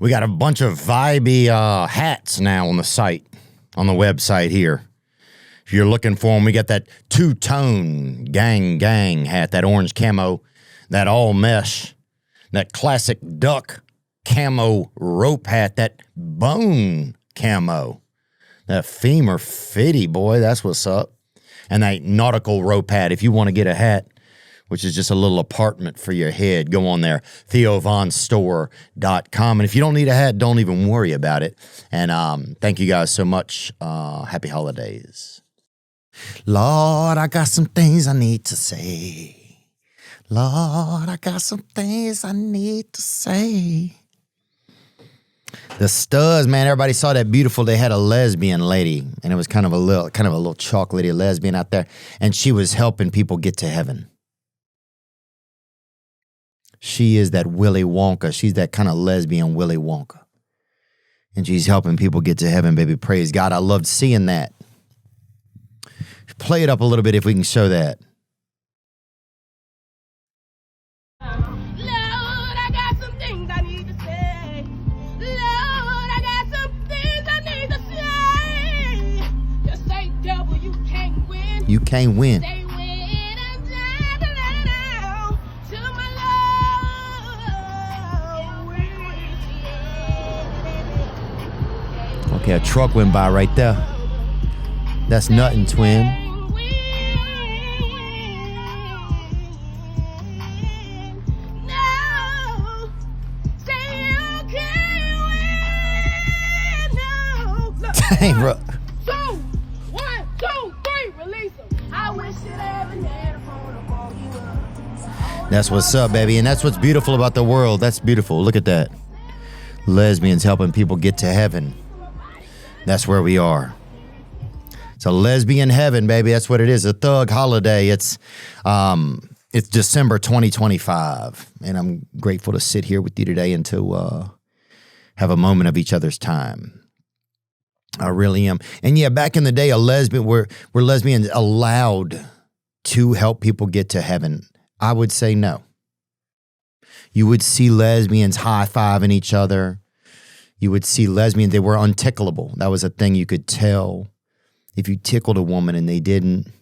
We got a bunch of vibey hats now on the site, on the website here. If you're looking for them, we got that two-tone gang hat, that orange camo, that all mesh, that classic duck camo rope hat, that bone camo, that femur fitty, boy, that's what's up. And that nautical rope hat. If you want to get a hat, which is just a little apartment for your head, go on there, theovonstore.com. And if you don't need a hat, don't even worry about it. And thank you guys so much. Happy holidays. Lord, I got some things I need to say. Lord, I got some things I need to say. The Studs, man, everybody saw that beautiful. They had a lesbian lady, and it was kind of a little chocolatey lesbian out there, and she was helping people get to heaven. She is that Willy Wonka. She's that kind of lesbian Willy Wonka. And she's helping people get to heaven, baby. Praise God. I loved seeing that. Play it up a little bit if we can show that. You can't win. Okay, a truck went by right there. That's nothing, twin. Dang, bro. That's what's up, baby. And that's what's beautiful about the world. That's beautiful. Look at that. Lesbians helping people get to heaven. That's where we are. It's a lesbian heaven, baby. That's what it is. A thug holiday. It's December 2025. And I'm grateful to sit here with you today and to have a moment of each other's time. I really am. And yeah, back in the day, were lesbians allowed to help people get to heaven? I would say no. You would see lesbians high-fiving each other. You would see lesbians, they were untickleable. That was a thing you could tell if you tickled a woman and they didn't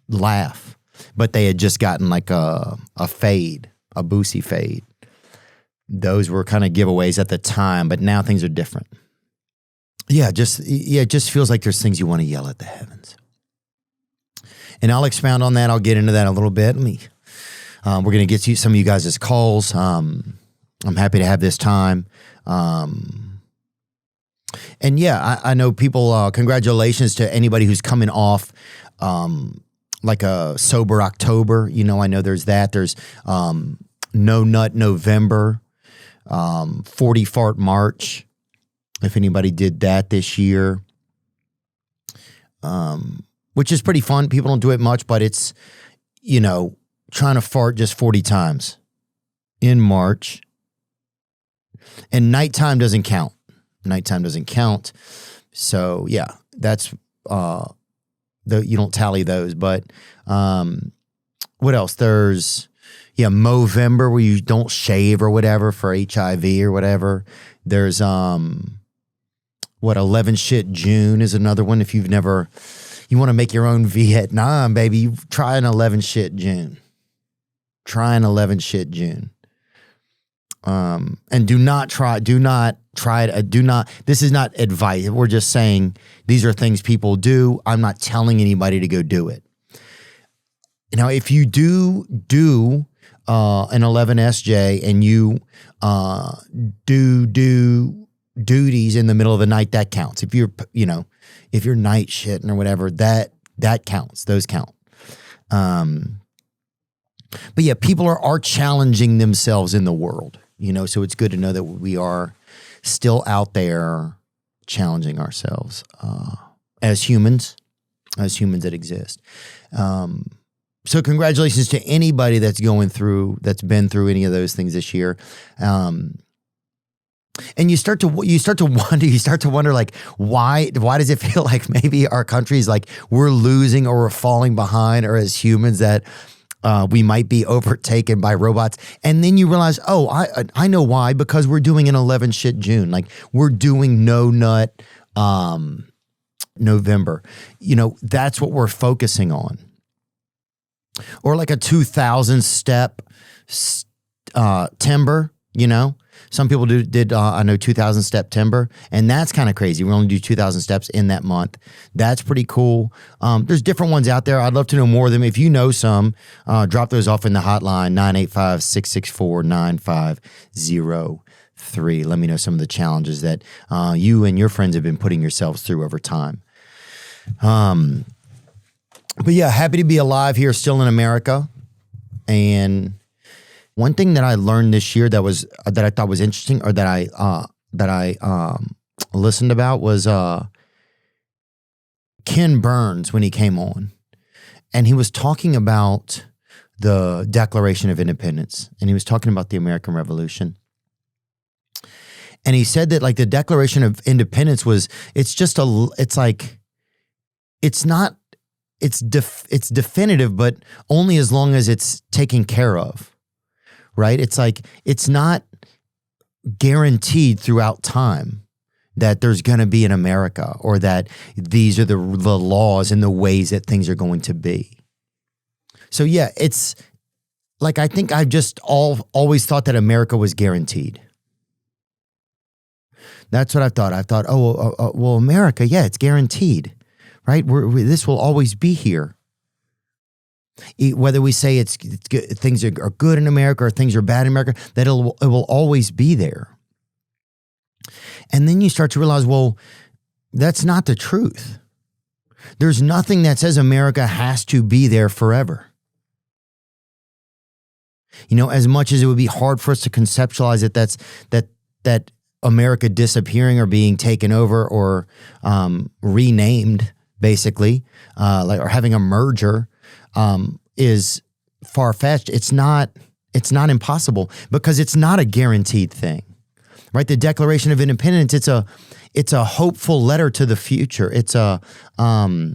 laugh, but they had just gotten like a fade, a boosie fade. Those were kind of giveaways at the time, but now things are different. It just feels like there's things you want to yell at the heavens. And I'll expound on that. I'll get into that a little bit. We're going to get to some of you guys' calls. I'm happy to have this time. And yeah, I know people, congratulations to anybody who's coming off like a sober October. You know, I know there's that. There's No Nut November, 40 Fart March, if anybody did that this year. Which is pretty fun. People don't do it much, but it's, you know, trying to fart just 40 times in March. And nighttime doesn't count. Nighttime doesn't count. So, yeah, that's, you don't tally those. But what else? There's, Movember, where you don't shave or whatever for HIV or whatever. There's, 11 Shit June is another one. If you've never... You want to make your own Vietnam, baby, try an 11 Shit June. Try an 11 Shit June. And do not try it. This is not advice. We're just saying these are things people do. I'm not telling anybody to go do it. Now, if you do an 11 SJ and you do duties in the middle of the night, that counts. If you're night shitting or whatever, that counts. Those count. But yeah, people are challenging themselves in the world, so it's good to know that we are still out there challenging ourselves as humans that exist. So congratulations to anybody that's been through any of those things this year. And you start to wonder, like, why does it feel like maybe our country's like we're losing or we're falling behind, or as humans that We might be overtaken by robots. And then you realize, oh, I know why, because we're doing an 11 shit June. Like we're doing no nut November. That's what we're focusing on. Or like a 2,000 step timber, Some people did I know 2,000 step timber, and that's kind of crazy. We only do 2,000 steps in that month. That's pretty cool. There's different ones out there. I'd love to know more of them. If you know some, drop those off in the hotline, 985-664-9503. Let me know some of the challenges that you and your friends have been putting yourselves through over time. But yeah, happy to be alive here, still in America. And one thing that I learned this year that I thought was interesting, or that I listened about, was Ken Burns when he came on, and he was talking about the Declaration of Independence, and he was talking about the American Revolution. And he said that like the Declaration of Independence it's definitive, but only as long as it's taken care of, right? It's like, it's not guaranteed throughout time that there's going to be an America, or that these are the laws and the ways that things are going to be. So yeah, it's like, I think I've just always thought that America was guaranteed. That's what I thought. I thought, well, America, yeah, it's guaranteed. Right? This will always be here. Whether we say it's good, things are good in America or things are bad in America, that it will always be there. And then you start to realize, well, that's not the truth. There's nothing that says America has to be there forever. As much as it would be hard for us to conceptualize it, that America disappearing or being taken over or renamed, basically, or having a merger, is far-fetched. It's not impossible, because it's not a guaranteed thing, right? The Declaration of Independence, it's a hopeful letter to the future. It's almost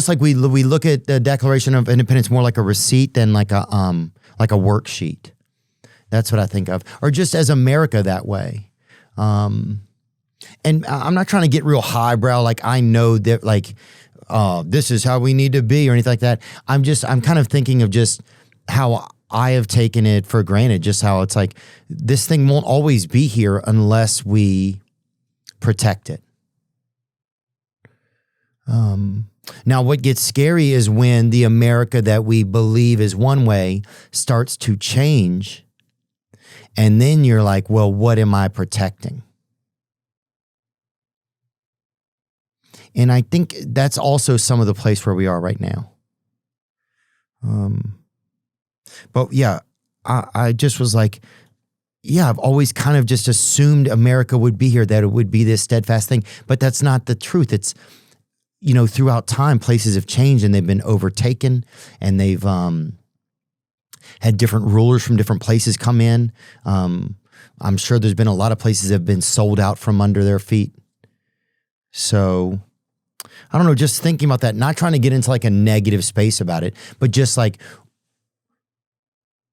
like we look at the Declaration of Independence more like a receipt than like a worksheet. That's what I think of, or just as America that way. And I'm not trying to get real highbrow, like I know that like, this is how we need to be or anything like that. I'm kind of thinking of just how I have taken it for granted, just how it's like, this thing won't always be here unless we protect it. Now what gets scary is when the America that we believe is one way starts to change. And then you're like, well, what am I protecting? And I think that's also some of the place where we are right now. But yeah, I just was like, yeah, I've always kind of just assumed America would be here, that it would be this steadfast thing. But that's not the truth. It's, throughout time, places have changed and they've been overtaken, and they've had different rulers from different places come in. I'm sure there's been a lot of places that have been sold out from under their feet. So I don't know, just thinking about that, not trying to get into like a negative space about it, but just like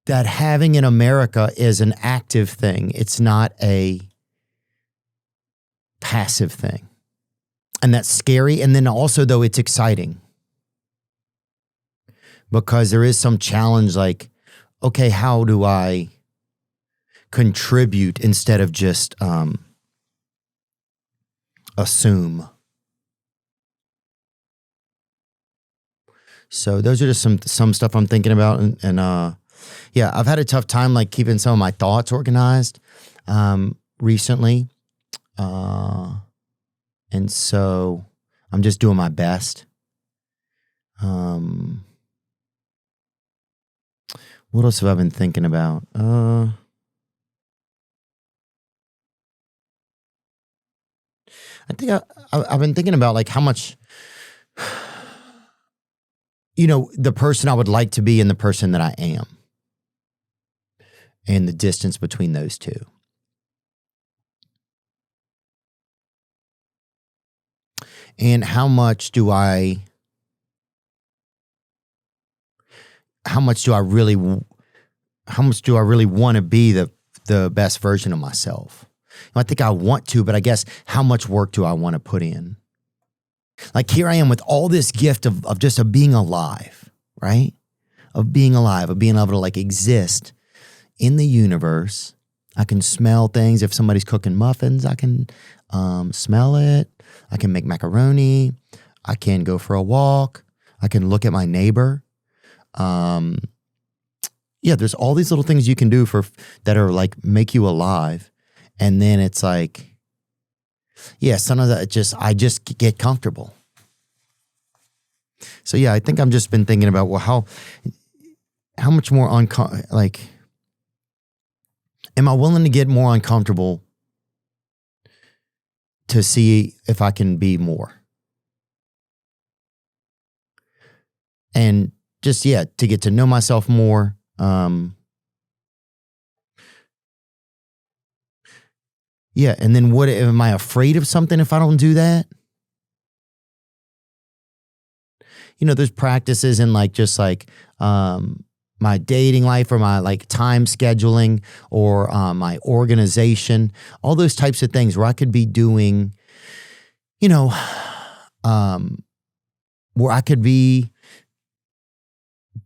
that having in America is an active thing. It's not a passive thing. And that's scary. And then also, though, it's exciting, because there is some challenge, like, okay, how do I contribute instead of just assume? So those are just some stuff I'm thinking about. And yeah, I've had a tough time like keeping some of my thoughts organized recently. And so I'm just doing my best. What else have I been thinking about? I think I've been thinking about like how much, the person I would like to be and the person that I am, and the distance between those two. And how much do I how much do I really want to be the best version of myself? I think I want to, but I guess how much work do I want to put in? Like here I am with all this gift of just of being alive, right? Of being alive, of being able to like exist in the universe. I can smell things. If somebody's cooking muffins, I can smell it. I can make macaroni. I can go for a walk. I can look at my neighbor. Yeah, there's all these little things you can do that are like make you alive. And then it's like, yeah, some of that I just get comfortable. So yeah, I think I've just been thinking about, well, how much more am I willing to get more uncomfortable to see if I can be more? And just, yeah, to get to know myself more. Yeah, and then am I afraid of something if I don't do that? You know, there's practices in like just like my dating life or my like time scheduling or my organization, all those types of things where I could be doing, you know, where I could be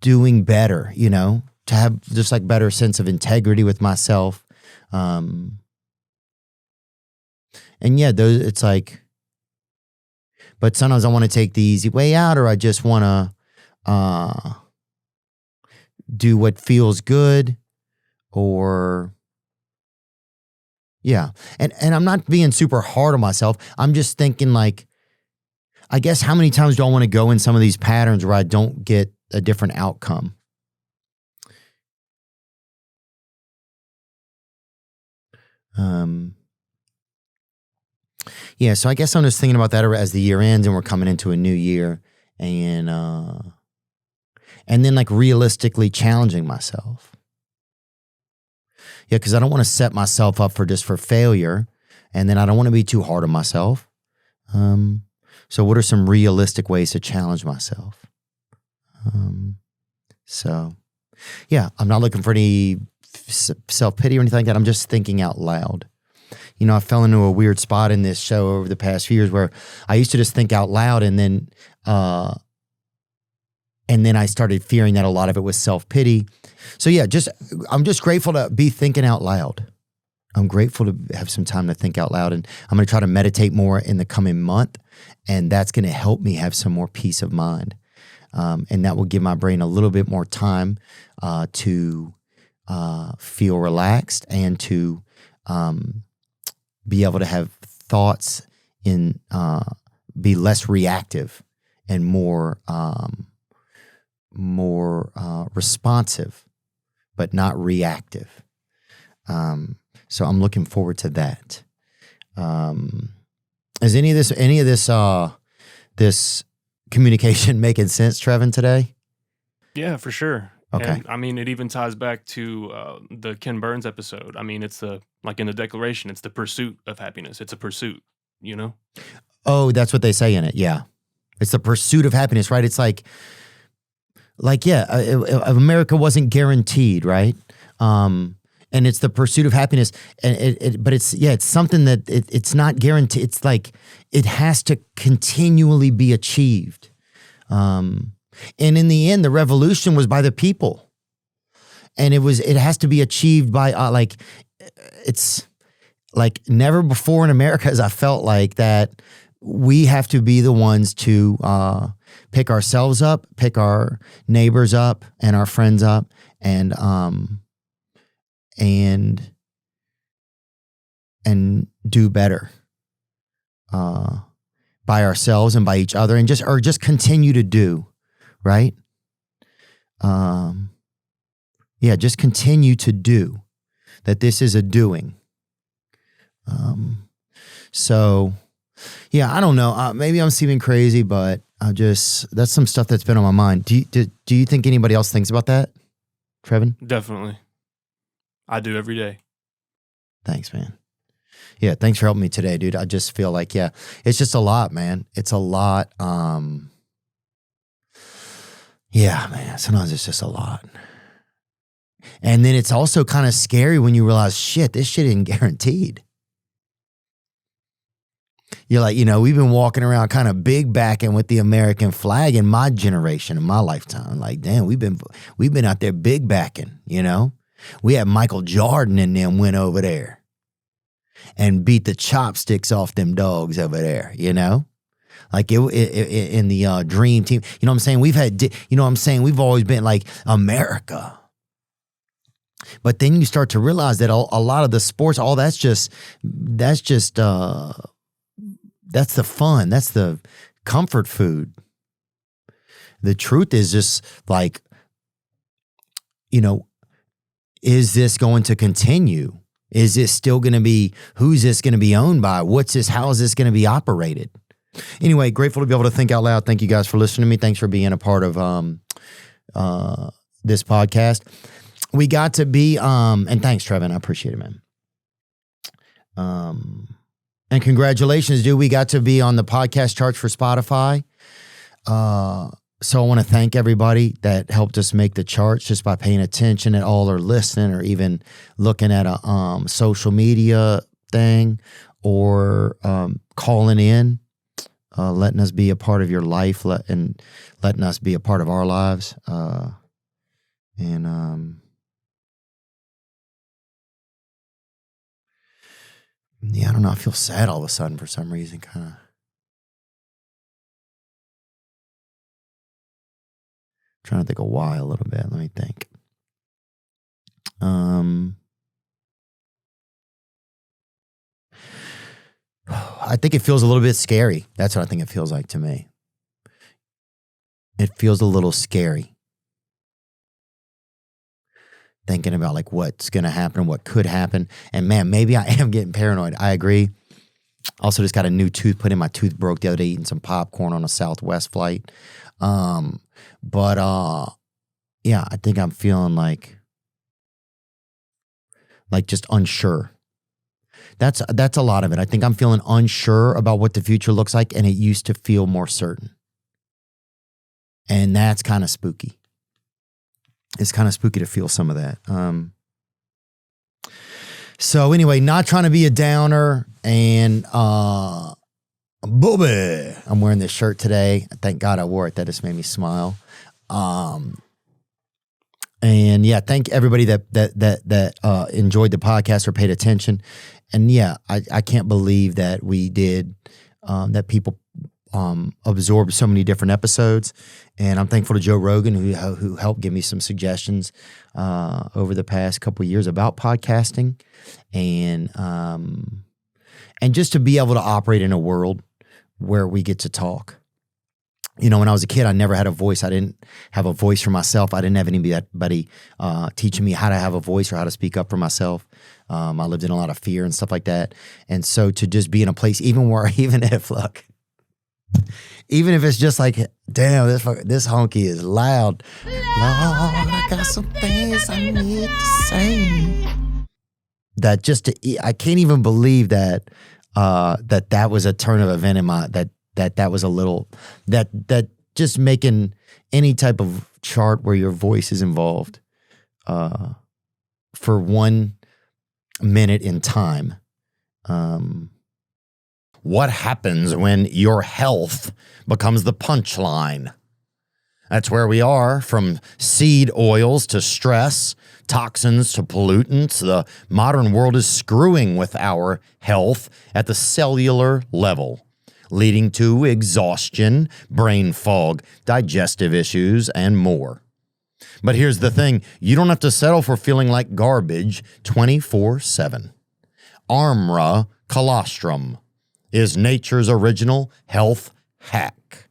doing better, you know, to have just like better sense of integrity with myself. And yeah, it's like, but sometimes I want to take the easy way out, or I just want to do what feels good, or yeah. And I'm not being super hard on myself. I'm just thinking like, I guess how many times do I want to go in some of these patterns where I don't get a different outcome? Yeah, so I guess I'm just thinking about that as the year ends and we're coming into a new year, and then like realistically challenging myself. Yeah, because I don't want to set myself up for failure, and then I don't want to be too hard on myself. So what are some realistic ways to challenge myself? So yeah, I'm not looking for any self-pity or anything like that. I'm just thinking out loud. You know, I fell into a weird spot in this show over the past few years where I used to just think out loud, and then I started fearing that a lot of it was self-pity. So yeah, I'm just grateful to be thinking out loud. I'm grateful to have some time to think out loud, and I'm going to try to meditate more in the coming month, and that's going to help me have some more peace of mind. And that will give my brain a little bit more time to feel relaxed and to be able to have thoughts be less reactive and more responsive, but not reactive. So I'm looking forward to that. Is any of this communication making sense, Trevin, today? Yeah, for sure. Okay. And I mean, it even ties back to the Ken Burns episode. I mean, it's like in the Declaration, it's the pursuit of happiness. It's a pursuit, you know? Oh, that's what they say in it. Yeah. It's the pursuit of happiness, right? It's like yeah, America wasn't guaranteed, right? And it's the pursuit of happiness, and but it's something that it's not guaranteed. It's like it has to continually be achieved. And in the end, the revolution was by the people, and it has to be achieved by it's like never before in America as I felt like that we have to be the ones to pick ourselves up, pick our neighbors up and our friends up, and do better by ourselves and by each other, and just continue to do, right? Yeah, just continue to do that. This is a doing. So yeah, I don't know. Maybe I'm seeming crazy, but that's some stuff that's been on my mind. Do you think anybody else thinks about that, Trevin? Definitely. I do every day. Thanks, man. Yeah, thanks for helping me today, dude. I just feel like, yeah, it's just a lot, man. It's a lot. Yeah, man, sometimes it's just a lot. And then it's also kind of scary when you realize, shit, this shit isn't guaranteed. You're like, we've been walking around kind of big backing with the American flag in my generation, in my lifetime. Like, damn, we've been out there big backing, We had Michael Jordan and them went over there and beat the chopsticks off them dogs over there, Like in the dream team. You know what I'm saying? We've always been like America. But then you start to realize that a lot of the sports, that's the fun. That's the comfort food. The truth is just like, is this going to continue? Is this still going to be, who's this going to be owned by? How is this going to be operated? Anyway, grateful to be able to think out loud. Thank you guys for listening to me. Thanks for being a part of this podcast. We got to be, and thanks, Trevin. I appreciate it, man. And congratulations, dude. We got to be on the podcast charts for Spotify. So I want to thank everybody that helped us make the charts just by paying attention at all or listening or even looking at a social media thing or calling in, letting us be a part of your life and letting us be a part of our lives. Yeah, I don't know. I feel sad all of a sudden for some reason, kind of. Trying to think of why a little bit. Let me think. I think it feels a little bit scary. That's what I think it feels like to me. It feels a little scary. Thinking about like what's going to happen, what could happen. And man, maybe I am getting paranoid. I agree. Also just got a new tooth put in. My tooth broke the other day eating some popcorn on a Southwest flight. Yeah, I think I'm feeling like just unsure. That's a lot of it. I think I'm feeling unsure about what the future looks like, and it used to feel more certain. And that's kind of spooky. It's kind of spooky to feel some of that. So anyway, not trying to be a downer, and booby, I'm wearing this shirt today. Thank God I wore it. That just made me smile. And yeah, thank everybody that enjoyed the podcast or paid attention. And yeah, I can't believe that we did that. People absorb so many different episodes, and I'm thankful to Joe Rogan who helped give me some suggestions over the past couple of years about podcasting, and just to be able to operate in a world where we get to talk. When I was a kid, I never had a voice. I didn't have a voice for myself. I didn't have anybody teaching me how to have a voice or how to speak up for myself. I lived in a lot of fear and stuff like that. And so to just be in a place, even if it's just like, damn, this honky is loud. Lord, I got some things I need to say. I can't even believe that that was a turn of event in my, that was a little, that just making any type of chart where your voice is involved for 1 minute in time. What happens when your health becomes the punchline? That's where we are, from seed oils to stress, toxins to pollutants. The modern world is screwing with our health at the cellular level, leading to exhaustion, brain fog, digestive issues, and more. But here's the thing. You don't have to settle for feeling like garbage 24/7. Armra Colostrum is nature's original health hack,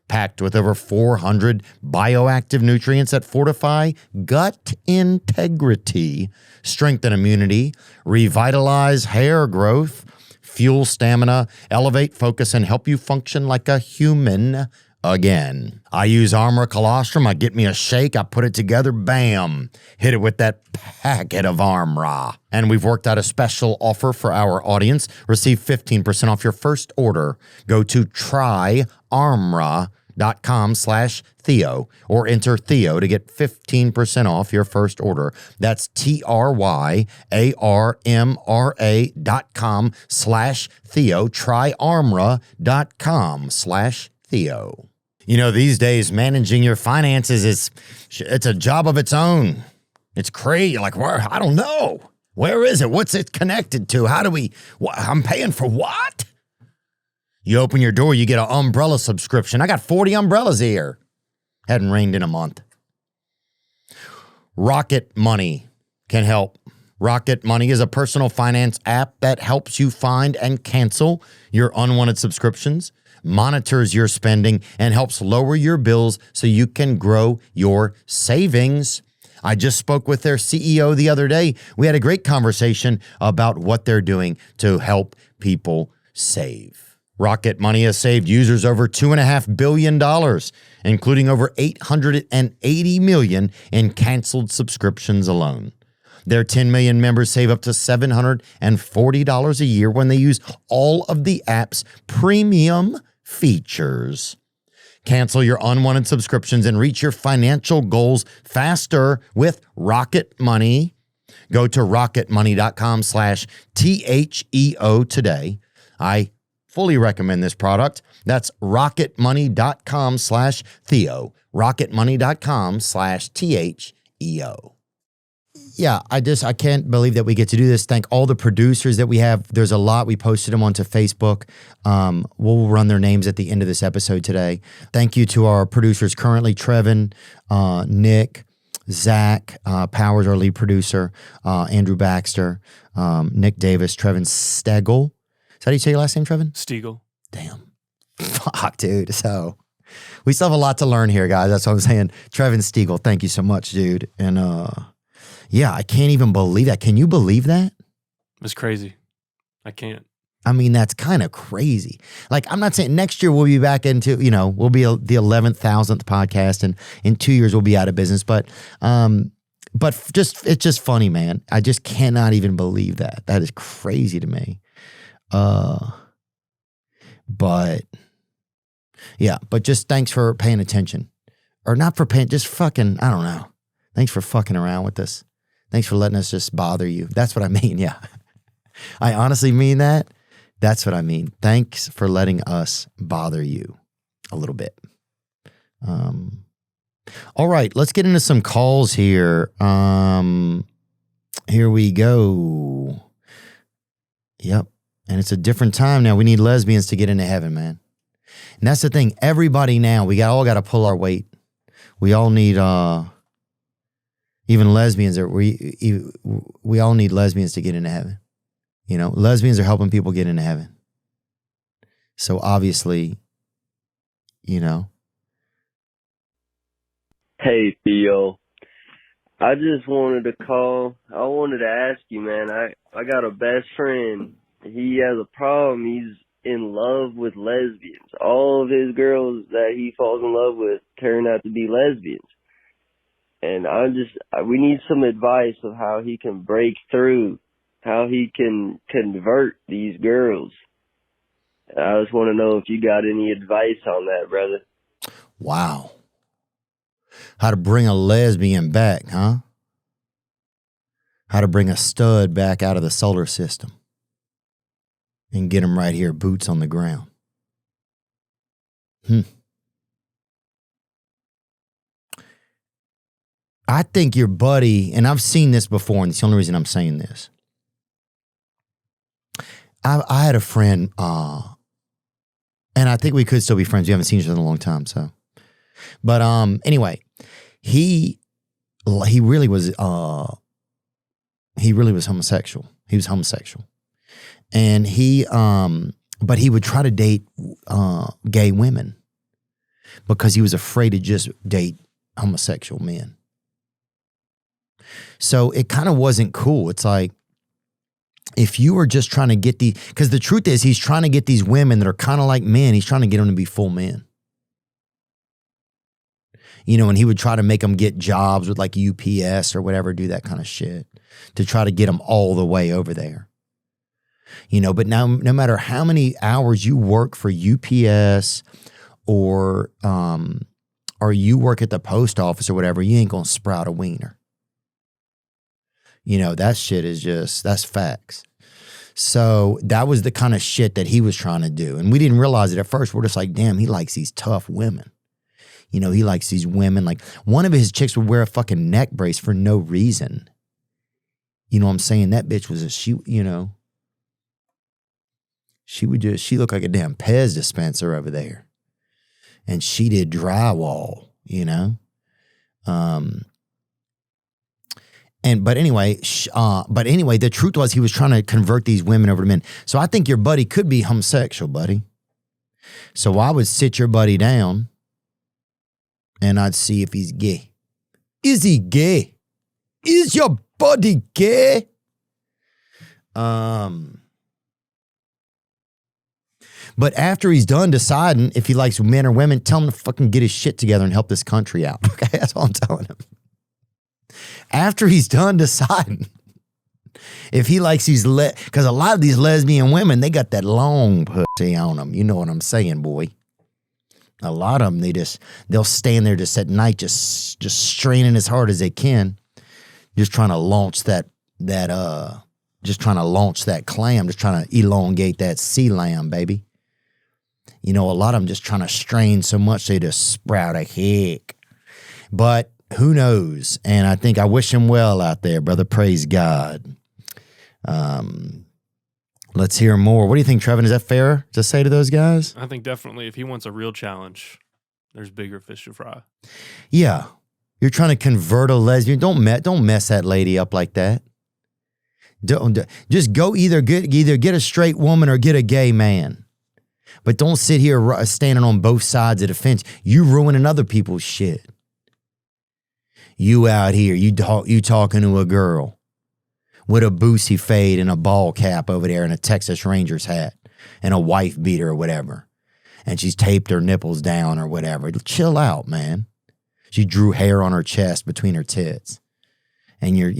packed with over 400 bioactive nutrients that fortify gut integrity, strengthen immunity, revitalize hair growth, fuel stamina, elevate focus, and help you function like a human again. I use Armra Colostrum. I get me a shake. I put it together. Bam. Hit it with that packet of Armra. And we've worked out a special offer for our audience. Receive 15% off your first order. Go to tryarmra.com tryarmra.com/Theo or enter Theo to get 15% off your first order. That's tryarmra.com/Theo, tryarmra.com/Theo. You know, these days, managing your finances it's a job of its own. It's crazy. Like, where? I don't know. Where is it? What's it connected to? How do I'm paying for what? You open your door, you get an umbrella subscription. I got 40 umbrellas here. Hadn't rained in a month. Rocket Money can help. Rocket Money is a personal finance app that helps you find and cancel your unwanted subscriptions, monitors your spending, and helps lower your bills so you can grow your savings. I just spoke with their CEO the other day. We had a great conversation about what they're doing to help people save. Rocket Money has saved users over $2.5 billion, including over $880 million in canceled subscriptions alone. Their 10 million members save up to $740 a year when they use all of the app's premium features. Cancel your unwanted subscriptions and reach your financial goals faster with Rocket Money. Go to rocketmoney.com/THEO today. I fully recommend this product. That's rocketmoney.com/Theo. rocketmoney.com/THEO. Yeah, I can't believe that we get to do this. Thank all the producers that we have. There's a lot. We posted them onto Facebook. We'll run their names at the end of this episode today. Thank you to our producers currently, Trevin, Nick, Zach Powers, our lead producer, Andrew Baxter, Nick Davis, Trevin Stegel. Is that how you say your last name, Trevin? Stiegel. Damn. Fuck, dude. So we still have a lot to learn here, guys. That's what I'm saying. Trevin Stiegel, thank you so much, dude. And yeah, I can't even believe that. Can you believe that? It's crazy. I can't. I mean, that's kind of crazy. Like, I'm not saying next year we'll be back into, we'll be the 11th, 1000th podcast, and in 2 years we'll be out of business. But it's just funny, man. I just cannot even believe that. That is crazy to me. But just thanks for paying attention, or not for paying, just fucking, I don't know. Thanks for fucking around with us. Thanks for letting us just bother you. That's what I mean. Yeah. I honestly mean that. That's what I mean. Thanks for letting us bother you a little bit. All right, let's get into some calls here. Here we go. Yep. And it's a different time now. We need lesbians to get into heaven, man. And that's the thing. Everybody now, we all got to pull our weight. We all need, even lesbians we all need lesbians to get into heaven. Lesbians are helping people get into heaven. So obviously, Hey, Theo. I just wanted to call. I wanted to ask you, man. I got a best friend. He has a problem. He's in love with lesbians. All of his girls that he falls in love with turn out to be lesbians. And we need some advice of how he can break through, how he can convert these girls. I just want to know if you got any advice on that, brother. Wow. How to bring a lesbian back, huh? How to bring a stud back out of the solar system and get him right here, boots on the ground. I think your buddy, and I've seen this before, and it's the only reason I'm saying this. I had a friend, and I think we could still be friends. We haven't seen each other in a long time, so. But anyway, he really was homosexual. He was homosexual, and but he would try to date gay women because he was afraid to just date homosexual men. So it kind of wasn't cool. It's like, if you were just trying to get because the truth is he's trying to get these women that are kind of like men, he's trying to get them to be full men. And he would try to make them get jobs with like UPS or whatever, do that kind of shit to try to get them all the way over there. But now no matter how many hours you work for UPS or you work at the post office or whatever, you ain't gonna sprout a wiener. You know, that shit is just, that's facts. So that was the kind of shit that he was trying to do. And we didn't realize it at first. We're just like, damn, he likes these tough women. You know, he likes these women. Like, one of his chicks would wear a fucking neck brace for no reason. You know what I'm saying? That bitch was she looked like a damn Pez dispenser over there. And she did drywall, you know? But anyway, the truth was he was trying to convert these women over to men. So I think your buddy could be homosexual, buddy. So I would sit your buddy down and I'd see if he's gay. Is he gay? Is your buddy gay? But after he's done deciding if he likes men or women, tell him to fucking get his shit together and help this country out. Okay, that's all I'm telling him. After he's done deciding if he likes these, because a lot of these lesbian women, they got that long pussy on them. You know what I'm saying, boy? A lot of them, they'll stand there just at night, just straining as hard as they can, just trying to launch that clam, just trying to elongate that sea lamb, baby. You know, a lot of them just trying to strain so much they just sprout a hick. But who knows? And I wish him well out there, brother. Praise God. Let's hear more. What do you think, Trevin? Is that fair to say to those guys? I think definitely if he wants a real challenge, there's bigger fish to fry. Yeah. You're trying to convert a lesbian. Don't mess that lady up like that. Just go either get a straight woman or get a gay man. But don't sit here standing on both sides of the fence. You ruining other people's shit. You out here, you talking to a girl with a Boosie fade and a ball cap over there and a Texas Rangers hat and a wife beater or whatever. And she's taped her nipples down or whatever. Chill out, man. She drew hair on her chest between her tits. And you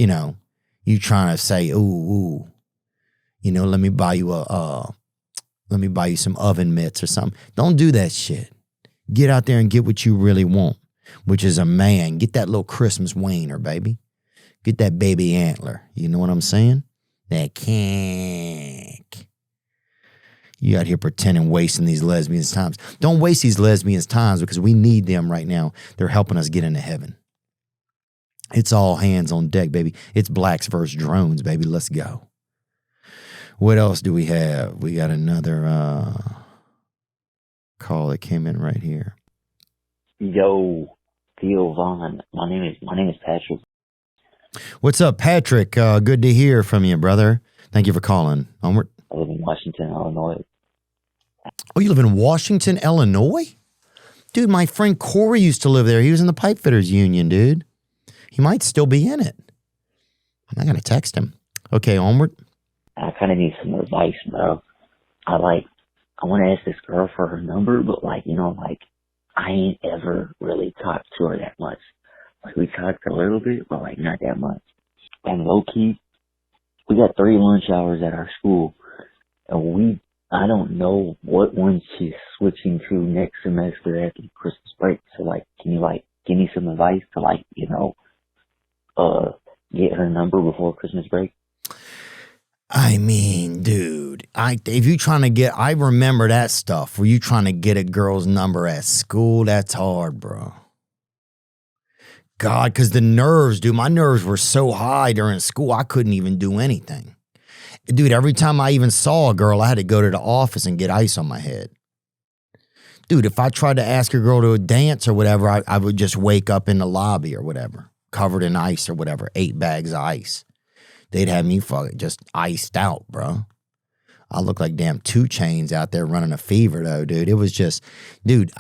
trying to say, ooh, let me buy you some oven mitts or something. Don't do that shit. Get out there and get what you really want, which is a man. Get that little Christmas wiener, baby. Get that baby antler. You know what I'm saying? That kink. You out here pretending, wasting these lesbians' times. Don't waste these lesbians' times because we need them right now. They're helping us get into heaven. It's all hands on deck, baby. It's blacks versus drones, baby. Let's go. What else do we have? We got another call that came in right here. Yo, Theo Vaughn. My name is Patrick. What's up, Patrick? Good to hear from you, brother. Thank you for calling. Onward. I live in Washington, Illinois. Oh, you live in Washington, Illinois? Dude, my friend Corey used to live there. He was in the Pipe Fitters Union, dude. He might still be in it. I'm not going to text him. Okay, onward. I kind of need some advice, bro. I want to ask this girl for her number, but I ain't ever really talked to her that much. We talked a little bit, but not that much. And low key, we got 3 lunch hours at our school, and I don't know what one she's switching to next semester after Christmas break. So can you give me some advice to get her number before Christmas break? I mean, dude, if you trying to get, I remember that stuff. Were you trying to get a girl's number at school? That's hard, bro. God, because the nerves, dude, my nerves were so high during school, I couldn't even do anything. Dude, every time I even saw a girl, I had to go to the office and get ice on my head. Dude, if I tried to ask a girl to dance or whatever, I would just wake up in the lobby or whatever, covered in ice or whatever, 8 bags of ice. They'd have me just iced out, bro. I look like damn 2 Chainz out there running a fever, though, dude. It was just, dude,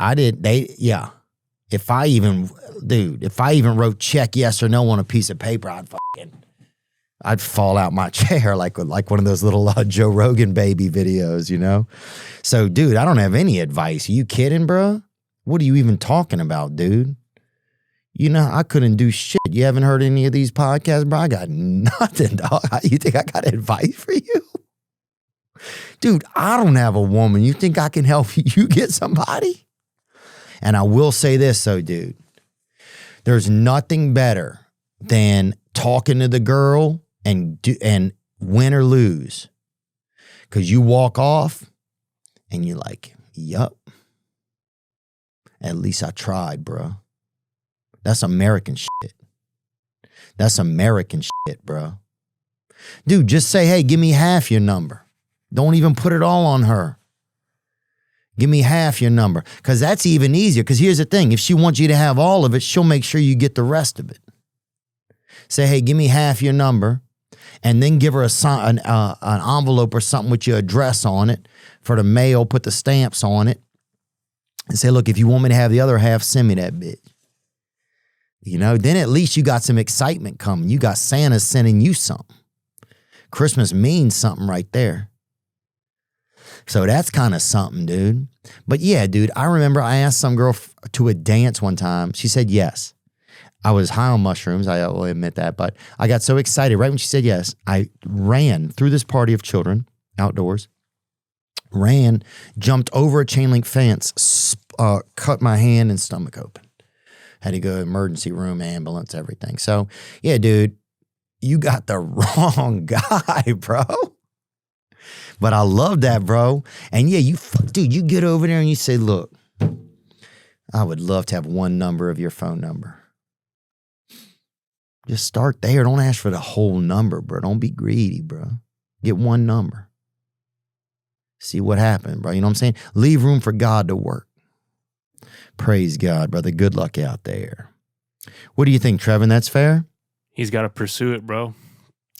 If I even wrote check yes or no on a piece of paper, I'd fall out my chair like one of those little Joe Rogan baby videos, you know? So, dude, I don't have any advice. Are you kidding, bro? What are you even talking about, dude? You know, I couldn't do shit. You haven't heard any of these podcasts, bro? I got nothing, dog. You think I got advice for you? Dude, I don't have a woman. You think I can help you get somebody? And I will say this though, dude. There's nothing better than talking to the girl and win or lose. Because you walk off and you're like, yup. At least I tried, bro. That's American shit. That's American shit, bro. Dude, just say, hey, give me half your number. Don't even put it all on her. Give me half your number. Because that's even easier. Because here's the thing. If she wants you to have all of it, she'll make sure you get the rest of it. Say, hey, give me half your number. And then give her an envelope or something with your address on it for the mail. Put the stamps on it. And say, look, if you want me to have the other half, send me that bitch. You know, then at least you got some excitement coming. You got Santa sending you something. Christmas means something right there. So that's kind of something, dude. But yeah, dude, I remember I asked some girl to a dance one time. She said yes. I was high on mushrooms. I will admit that. But I got so excited right when she said yes. I ran through this party of children outdoors. Ran, jumped over a chain link fence, cut my hand and stomach open. Had to go emergency room, ambulance, everything. So, yeah, dude, you got the wrong guy, bro. But I love that, bro. And yeah, dude, you get over there and you say, look, I would love to have one number of your phone number. Just start there. Don't ask for the whole number, bro. Don't be greedy, bro. Get one number. See what happened, bro. You know what I'm saying? Leave room for God to work. Praise God, brother. Good luck out there. What do you think, Trevin? That's fair? He's got to pursue it, bro.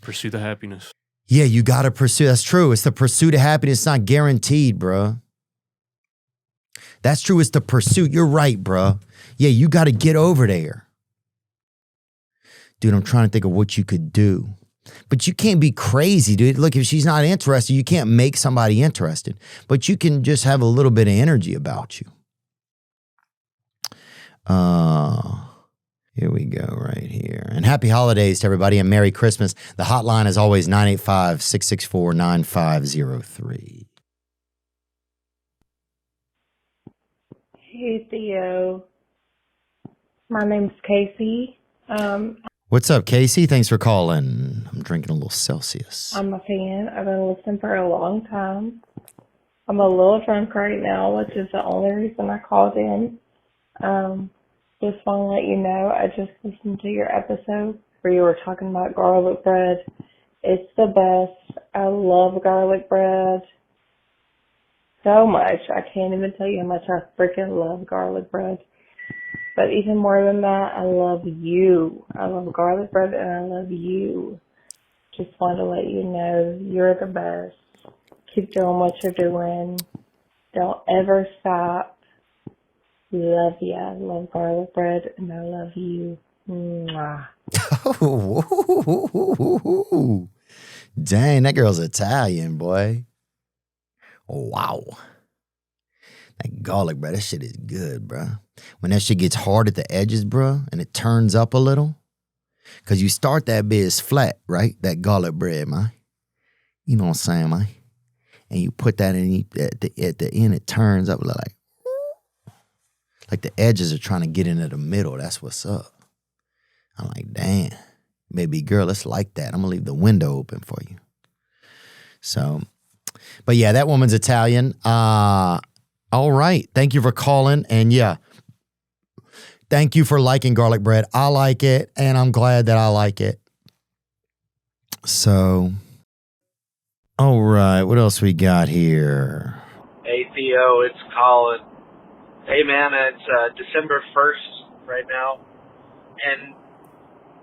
Pursue the happiness. Yeah, you got to pursue. That's true. It's the pursuit of happiness. It's not guaranteed, bro. That's true. It's the pursuit. You're right, bro. Yeah, you got to get over there. Dude, I'm trying to think of what you could do. But you can't be crazy, dude. Look, if she's not interested, you can't make somebody interested. But you can just have a little bit of energy about you. Here we go right here. And happy holidays to everybody and Merry Christmas. The hotline is always 985-664-9503. Hey, Theo. My name's Casey. What's up, Casey? Thanks for calling. I'm drinking a little Celsius. I'm a fan. I've been listening for a long time. I'm a little drunk right now, which is the only reason I called in. Just want to let you know, I just listened to your episode where you were talking about garlic bread. It's the best. I love garlic bread so much. I can't even tell you how much I freaking love garlic bread. But even more than that, I love you. I love garlic bread and I love you. Just want to let you know you're the best. Keep doing what you're doing. Don't ever stop. Love ya. I love garlic bread and I love you. Mwah. Oh, dang, that girl's Italian, boy. Wow. That garlic, bro, that shit is good, bro. When that shit gets hard at the edges, bro, and it turns up a little, because you start that biz flat, right? That garlic bread, man. You know what I'm saying, man? And you put that in, at the end, it turns up like the edges are trying to get into the middle. That's what's up. I'm like, damn, baby girl, it's like that. I'm going to leave the window open for you. So, but yeah, that woman's Italian. All right. Thank you for calling. And yeah, thank you for liking garlic bread. I like it, and I'm glad that I like it. So, all right. What else we got here? Hey, Theo, it's Colin. Hey, man, it's December 1st right now. And,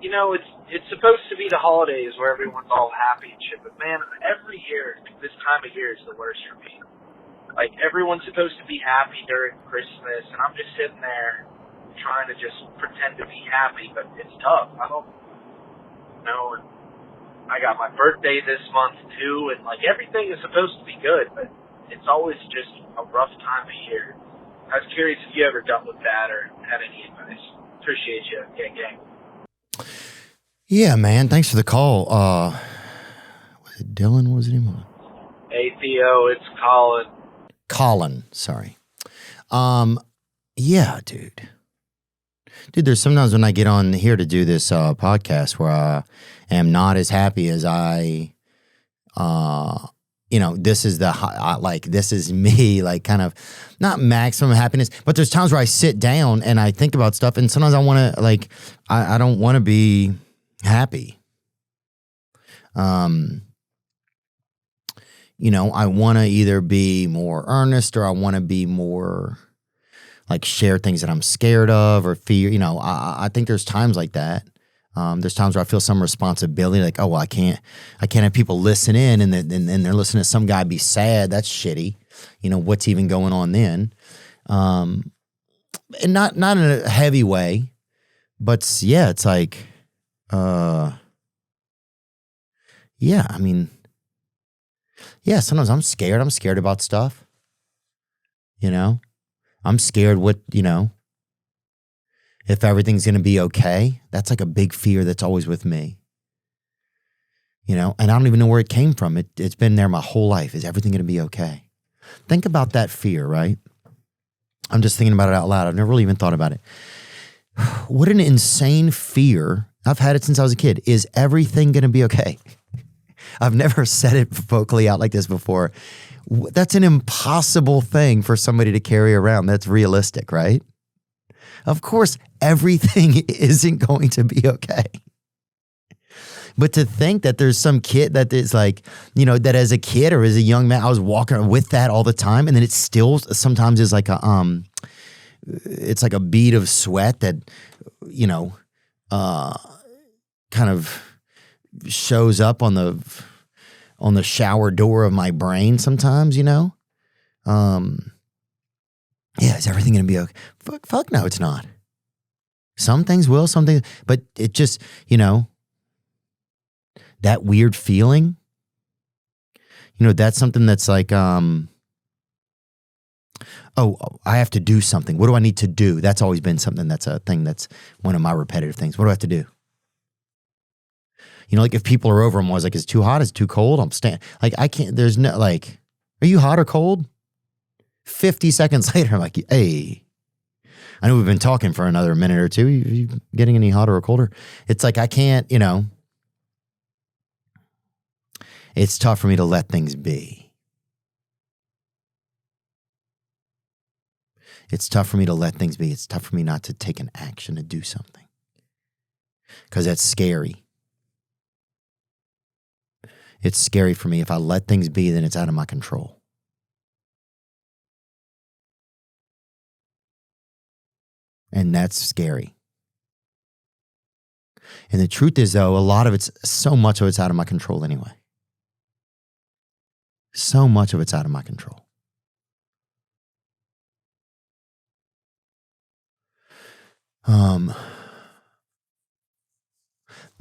you know, it's supposed to be the holidays where everyone's all happy and shit. But, man, every year, this time of year is the worst for me. Like, everyone's supposed to be happy during Christmas, and I'm just sitting there trying to just pretend to be happy, but it's tough. I don't know. And I got my birthday this month, too, and, like, everything is supposed to be good, but it's always just a rough time of year. I was curious if you ever dealt with that or had any advice. Appreciate you. Gang, gang. Yeah, man. Thanks for the call. Was it Dylan? What was his name? Hey, Theo, it's Colin. Colin, sorry. Yeah, dude. Dude, there's sometimes when I get on here to do this podcast where I am not as happy as I, this is this is me, like kind of not maximum happiness, but there's times where I sit down and I think about stuff, and sometimes I want to I don't want to be happy. I want to either be more earnest or I want to be more like share things that I'm scared of or fear. I think there's times like that. There's times where I feel some responsibility, like, oh, well, I can't have people listen in and they're listening to some guy be sad. That's shitty. What's even going on then? And not in a heavy way, but yeah, it's like, sometimes I'm scared. I'm scared about stuff. I'm scared if everything's going to be okay. That's like a big fear that's always with me. And I don't even know where it came from. It's been there my whole life. Is everything going to be okay? Think about that fear, right? I'm just thinking about it out loud. I've never really even thought about it. What an insane fear. I've had it since I was a kid. Is everything going to be okay? I've never said it vocally out like this before. That's an impossible thing for somebody to carry around. That's realistic, right? Of course, everything isn't going to be okay. But to think that there's some kid that is like, that as a kid or as a young man, I was walking with that all the time. And then it still sometimes is like it's like a bead of sweat that, kind of shows up on the shower door of my brain sometimes, Yeah, is everything going to be okay? Fuck no, it's not. Some things will, some things, but it just, that weird feeling, that's something that's like, I have to do something. What do I need to do? That's always been something that's a thing that's one of my repetitive things. What do I have to do? Like if people are over, I'm always like, is it too hot? Is it too cold? I'm staying. Like I can't, there's no, like, are you hot or cold? 50 seconds later, I'm like, hey, I know we've been talking for another minute or two. You getting any hotter or colder? It's like, I can't, it's tough for me to let things be. It's tough for me to let things be. It's tough for me not to take an action to do something. Because that's scary. It's scary for me. If I let things be, then it's out of my control. And that's scary. And the truth is, though, so much of it's out of my control anyway. So much of it's out of my control.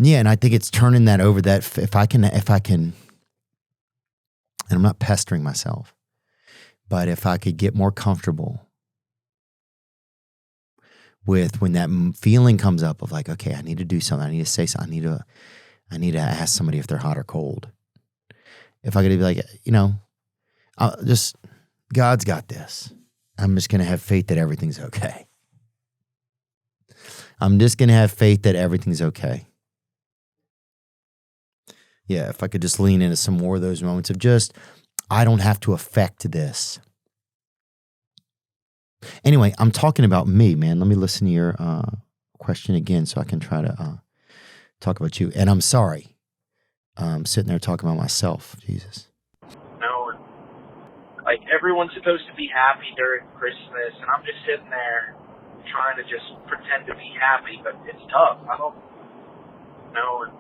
Yeah, and I think it's turning that over, that if I can, and I'm not pestering myself, but if I could get more comfortable with when that feeling comes up of like, okay, I need to do something, I need to say something, I need to ask somebody if they're hot or cold. If I could be like, God's got this. I'm just going to have faith that everything's okay. I'm just going to have faith that everything's okay. Yeah, if I could just lean into some more of those moments of just, I don't have to affect this. Anyway, I'm talking about me, man. Let me listen to your question again so I can try to talk about you. And I'm sorry. I'm sitting there talking about myself. Jesus. No, like everyone's supposed to be happy during Christmas, and I'm just sitting there trying to just pretend to be happy, but it's tough. I don't know. And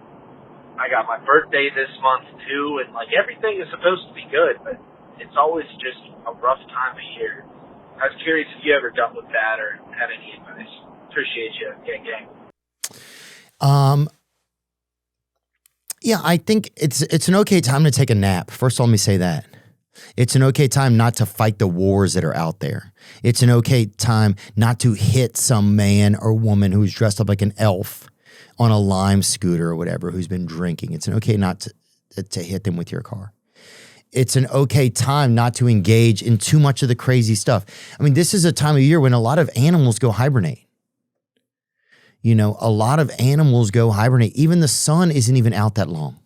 I got my birthday this month too, and like everything is supposed to be good, but it's always just a rough time of year. I was curious if you ever dealt with that or had any advice. Appreciate you, gang. Yeah, I think it's an okay time to take a nap. First of all, let me say that. It's an okay time not to fight the wars that are out there. It's an okay time not to hit some man or woman who's dressed up like an elf on a Lime scooter or whatever, who's been drinking. It's an okay not to hit them with your car. it's an okay time not to engage in too much of the crazy stuff. I mean, this is a time of year when a lot of animals go hibernate. You know, a lot of animals go hibernate. Even the sun isn't even out that long.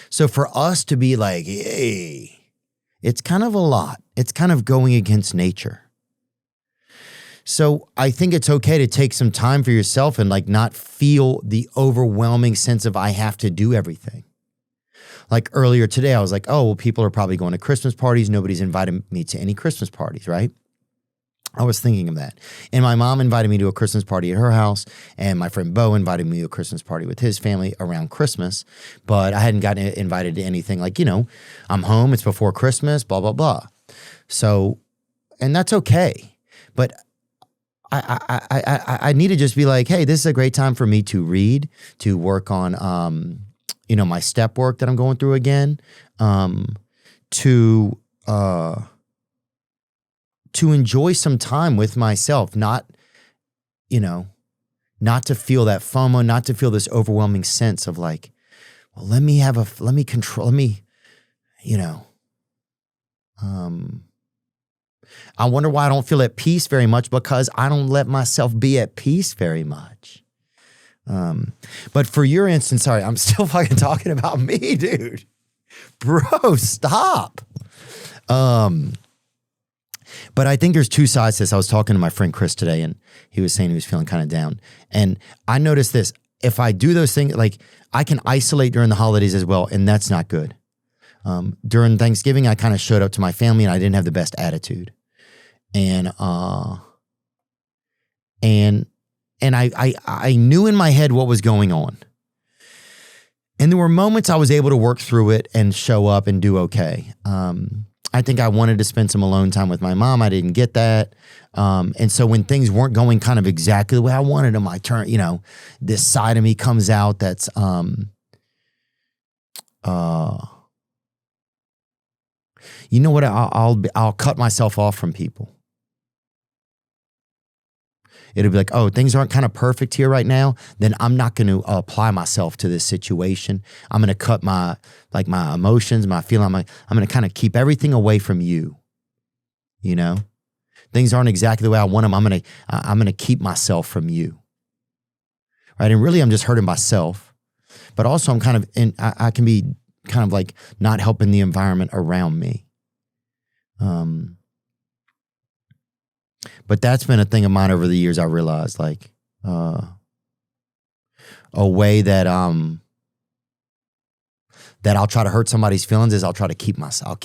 So for us to be like, hey, it's kind of a lot. It's kind of going against nature. So I think it's okay to take some time for yourself and like not feel the overwhelming sense of I have to do everything. Like earlier today, I was like, oh, well, people are probably going to Christmas parties. Nobody's invited me to any Christmas parties, right? I was thinking of that. And my mom invited me to a Christmas party at her house, and my friend Bo invited me to a Christmas party with his family around Christmas, but I hadn't gotten invited to anything like, you know, I'm home, it's before Christmas, blah, blah, blah. So, and that's okay. But I need to just be like, hey, this is a great time for me to read, to work on, you know, my step work that I'm going through again, to enjoy some time with myself, not, you know, not to feel that FOMO, not to feel this overwhelming sense of like, well, let me, you know, I wonder why I don't feel at peace very much, because I don't let myself be at peace very much. But for your instance, sorry, I'm still fucking talking about me, dude. Bro, stop. But I think there's two sides to this. I was talking to my friend Chris today, and he was saying he was feeling kind of down. And I noticed this. If I do those things, like I can isolate during the holidays as well, and that's not good. During Thanksgiving, I kind of showed up to my family, and I didn't have the best attitude. And I knew in my head what was going on. And there were moments I was able to work through it and show up and do okay. I think I wanted to spend some alone time with my mom. I didn't get that. And so when things weren't going kind of exactly the way I wanted them, I turn, you know, this side of me comes out that's, you know what? I'll cut myself off from people. It'll be like, oh, things aren't kind of perfect here right now. Then I'm not going to apply myself to this situation. I'm going to cut my emotions, my feeling. I'm going to kind of keep everything away from you. You know, things aren't exactly the way I want them. I'm going to keep myself from you. Right. And really, I'm just hurting myself, but also I'm kind of I can be kind of like not helping the environment around me. But that's been a thing of mine over the years. I realized like a way that I'll try to hurt somebody's feelings is I'll try to keep myself.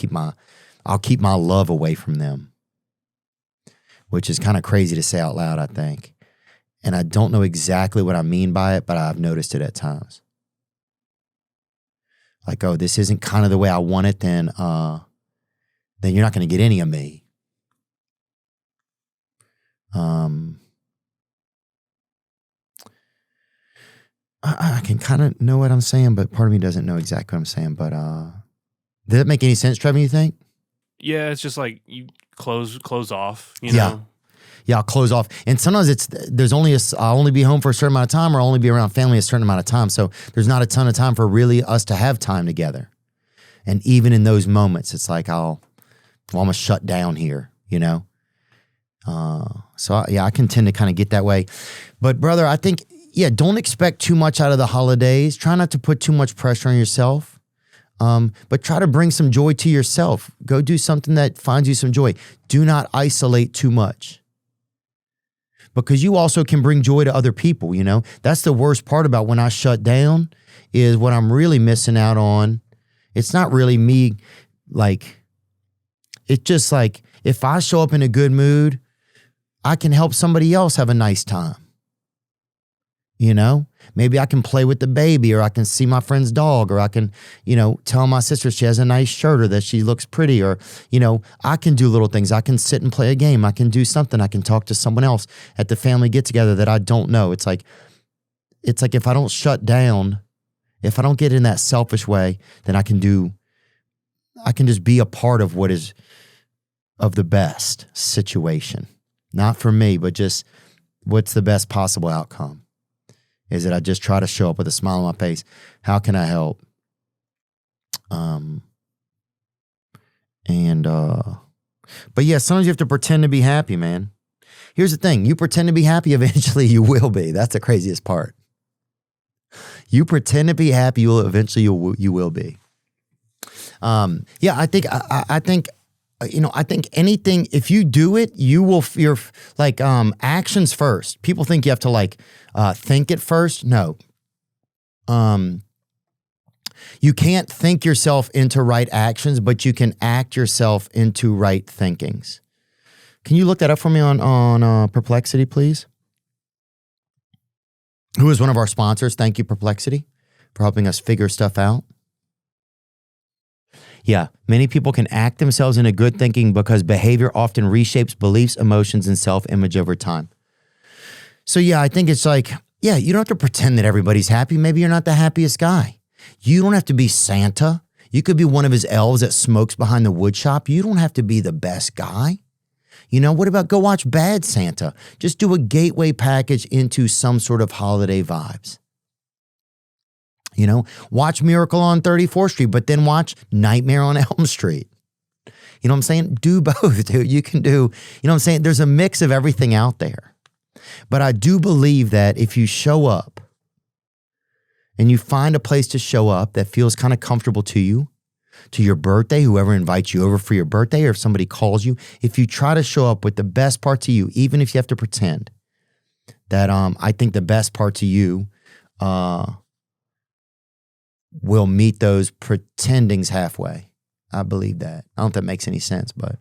I'll keep my love away from them, which is kind of crazy to say out loud, I think. And I don't know exactly what I mean by it, but I've noticed it at times. Like, oh, this isn't kind of the way I want it, then you're not going to get any of me. I can kind of know what I'm saying, but part of me doesn't know exactly what I'm saying. But did it make any sense, Trevor, you think? Yeah, it's just like you close off, you know? Yeah, I'll close off. And sometimes I'll only be home for a certain amount of time, or I'll only be around family a certain amount of time. So there's not a ton of time for really us to have time together. And even in those moments, it's like I'll almost shut down here, you know? I can tend to kind of get that way. But brother, I think, don't expect too much out of the holidays. Try not to put too much pressure on yourself. But try to bring some joy to yourself. Go do something that finds you some joy. Do not isolate too much. Because you also can bring joy to other people, you know? That's the worst part about when I shut down, is what I'm really missing out on. It's not really me, like, it's just like, if I show up in a good mood, I can help somebody else have a nice time. You know, maybe I can play with the baby, or I can see my friend's dog, or I can, you know, tell my sister she has a nice shirt, or that she looks pretty, or, you know, I can do little things. I can sit and play a game. I can do something. I can talk to someone else at the family get together that I don't know. It's like if I don't shut down, if I don't get in that selfish way, then I can just be a part of what is of the best situation. Not for me, but just what's the best possible outcome. Is that I just try to show up with a smile on my face. How can I help? But yeah, sometimes you have to pretend to be happy, man. Here's the thing. You pretend to be happy, eventually you will be. That's the craziest part. You pretend to be happy, you will be. Yeah, I think anything, if you do it, you will, you're like, actions first. People think you have to like, think it first. No. You can't think yourself into right actions, but you can act yourself into right thinkings. Can you look that up for me on Perplexity, please? Who is one of our sponsors? Thank you, Perplexity, for helping us figure stuff out. Yeah, many people can act themselves into good thinking because behavior often reshapes beliefs, emotions, and self-image over time. So yeah, I think it's like, yeah, you don't have to pretend that everybody's happy. Maybe you're not the happiest guy. You don't have to be Santa. You could be one of his elves that smokes behind the wood shop. You don't have to be the best guy. You know, what about go watch Bad Santa? Just do a gateway package into some sort of holiday vibes. You know, watch Miracle on 34th Street, but then watch Nightmare on Elm Street. You know what I'm saying? Do both, dude. You can do, you know what I'm saying? There's a mix of everything out there. But I do believe that if you show up and you find a place to show up that feels kind of comfortable to you, to your birthday, whoever invites you over for your birthday, or if somebody calls you, if you try to show up with the best parts of you, even if you have to pretend that, I think the best parts of you, will meet those pretendings halfway. I believe that. I don't know if that makes any sense, but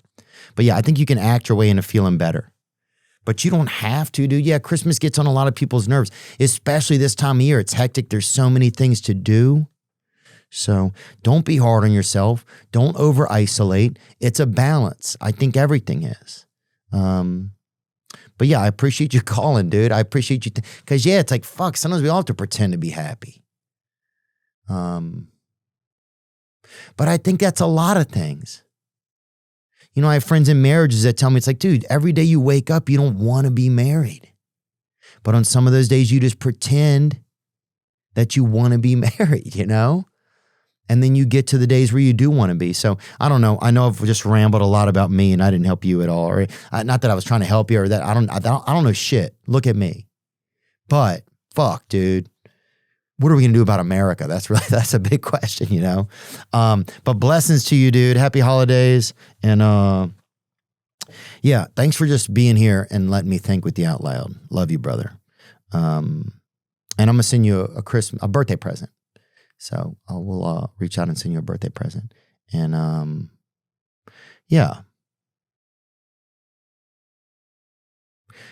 yeah, I think you can act your way into feeling better. But you don't have to, dude. Yeah, Christmas gets on a lot of people's nerves, especially this time of year. It's hectic. There's so many things to do. So don't be hard on yourself. Don't over-isolate. It's a balance. I think everything is. But yeah, I appreciate you calling, dude. I appreciate you. Because yeah, it's like, fuck, sometimes we all have to pretend to be happy. But I think that's a lot of things. You know, I have friends in marriages that tell me, it's like, dude, every day you wake up, you don't want to be married. But on some of those days, you just pretend that you want to be married, you know? And then you get to the days where you do want to be. So I don't know. I know I've just rambled a lot about me and I didn't help you at all. Or not that I was trying to help you or that I don't know shit. Look at me. But fuck, dude. What are we going to do about America? That's a big question, you know? But blessings to you, dude. Happy holidays. And yeah, thanks for just being here and letting me think with you out loud. Love you, brother. And I'm going to send you a birthday present. So I will reach out and send you a birthday present. And yeah.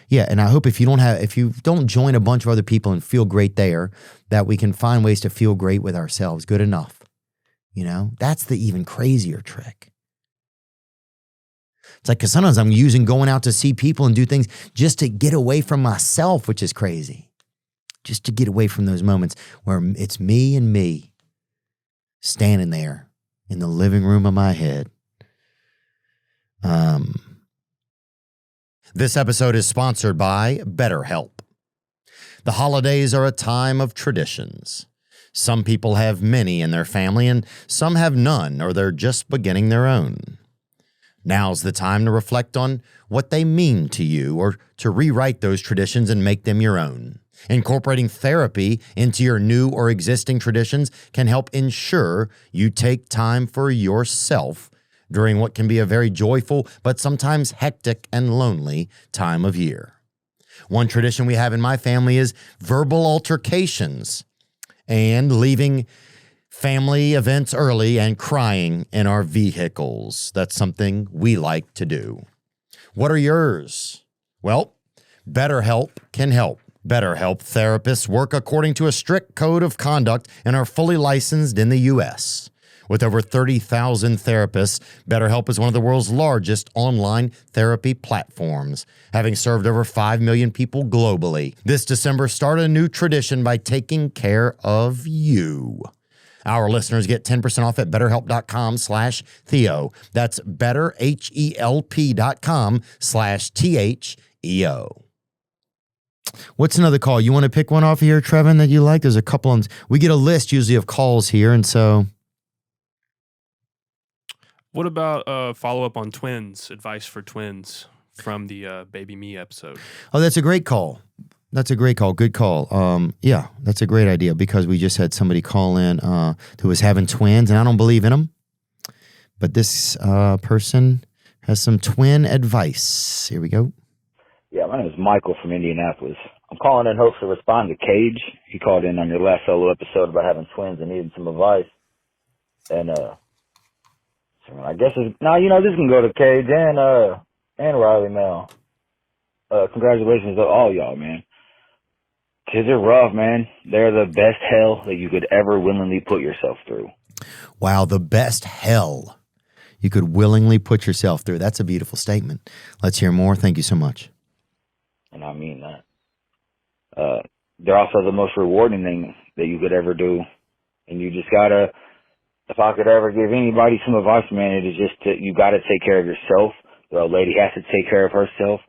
Yeah, and I hope if you don't join a bunch of other people and feel great there, that we can find ways to feel great with ourselves. Good enough. You know, that's the even crazier trick. It's like, because sometimes I'm using going out to see people and do things just to get away from myself, which is crazy. Just to get away from those moments where it's me and me standing there in the living room of my head. This episode is sponsored by BetterHelp. The holidays are a time of traditions. Some people have many in their family and some have none, or they're just beginning their own. Now's the time to reflect on what they mean to you, or to rewrite those traditions and make them your own. Incorporating therapy into your new or existing traditions can help ensure you take time for yourself during what can be a very joyful but sometimes hectic and lonely time of year. One tradition we have in my family is verbal altercations and leaving family events early and crying in our vehicles. That's something we like to do. What are yours? Well, BetterHelp can help. BetterHelp therapists work according to a strict code of conduct and are fully licensed in the U.S. With over 30,000 therapists, BetterHelp is one of the world's largest online therapy platforms, having served over 5 million people globally. This December, start a new tradition by taking care of you. Our listeners get 10% off at BetterHelp.com/Theo. That's BetterHelp.com/THEO. What's another call? You want to pick one off here, Trevin, that you like? There's a couple of, we get a list usually of calls here, and so What about follow up on twins? Advice for twins from the Baby Me episode. Oh, that's a great call. That's a great call. Good call. Yeah, that's a great idea because we just had somebody call in who was having twins, and I don't believe in them. But this person has some twin advice. Here we go. Yeah, my name is Michael from Indianapolis. I'm calling in hopes to respond to Cage. He called in on your last solo episode about having twins and needing some advice. And so I guess this can go to Cage and Riley Mel. Congratulations to all y'all, man. Kids are rough, man. They're the best hell that you could ever willingly put yourself through. Wow, the best hell you could willingly put yourself through. That's a beautiful statement. Let's hear more. Thank you so much. And I mean that. They're also the most rewarding thing that you could ever do. And you just gotta, if I could ever give anybody some advice, man, it is just you gotta take care of yourself. The old lady has to take care of herself.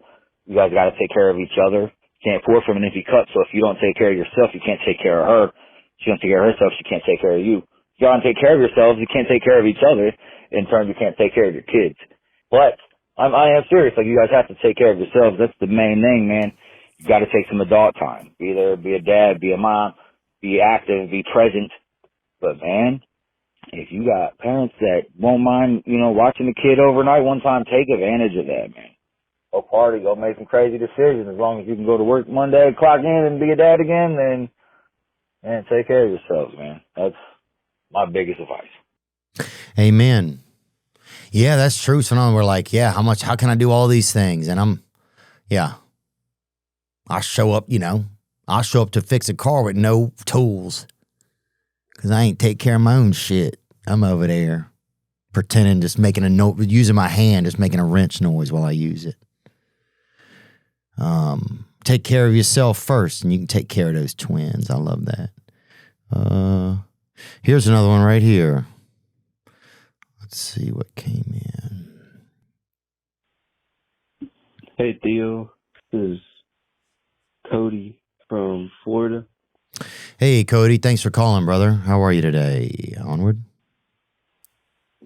You guys gotta take care of each other. Can't pour from an empty cup, so if you don't take care of yourself, you can't take care of her. If you don't take care of herself, she can't take care of you. If you don't take care of yourselves, you can't take care of each other. In turn, you can't take care of your kids. But I am serious. Like, you guys have to take care of yourselves. That's the main thing, man. You got to take some adult time. Be there, be a dad, be a mom, be active, be present. But, man, if you got parents that won't mind, watching the kid overnight one time, take advantage of that, man. Go party, go make some crazy decisions. As long as you can go to work Monday, clock in, and be a dad again, then, man, take care of yourselves, man. That's my biggest advice. Amen. Yeah, that's true. So we're like, yeah, how can I do all these things? And I show up, to fix a car with no tools because I ain't take care of my own shit. I'm over there pretending, just making using my hand, just making a wrench noise while I use it. Take care of yourself first and you can take care of those twins. I love that. Here's another one right here. Let's see what came in. Hey, Theo. This is Cody from Florida. Hey, Cody. Thanks for calling, brother. How are you today? Onward.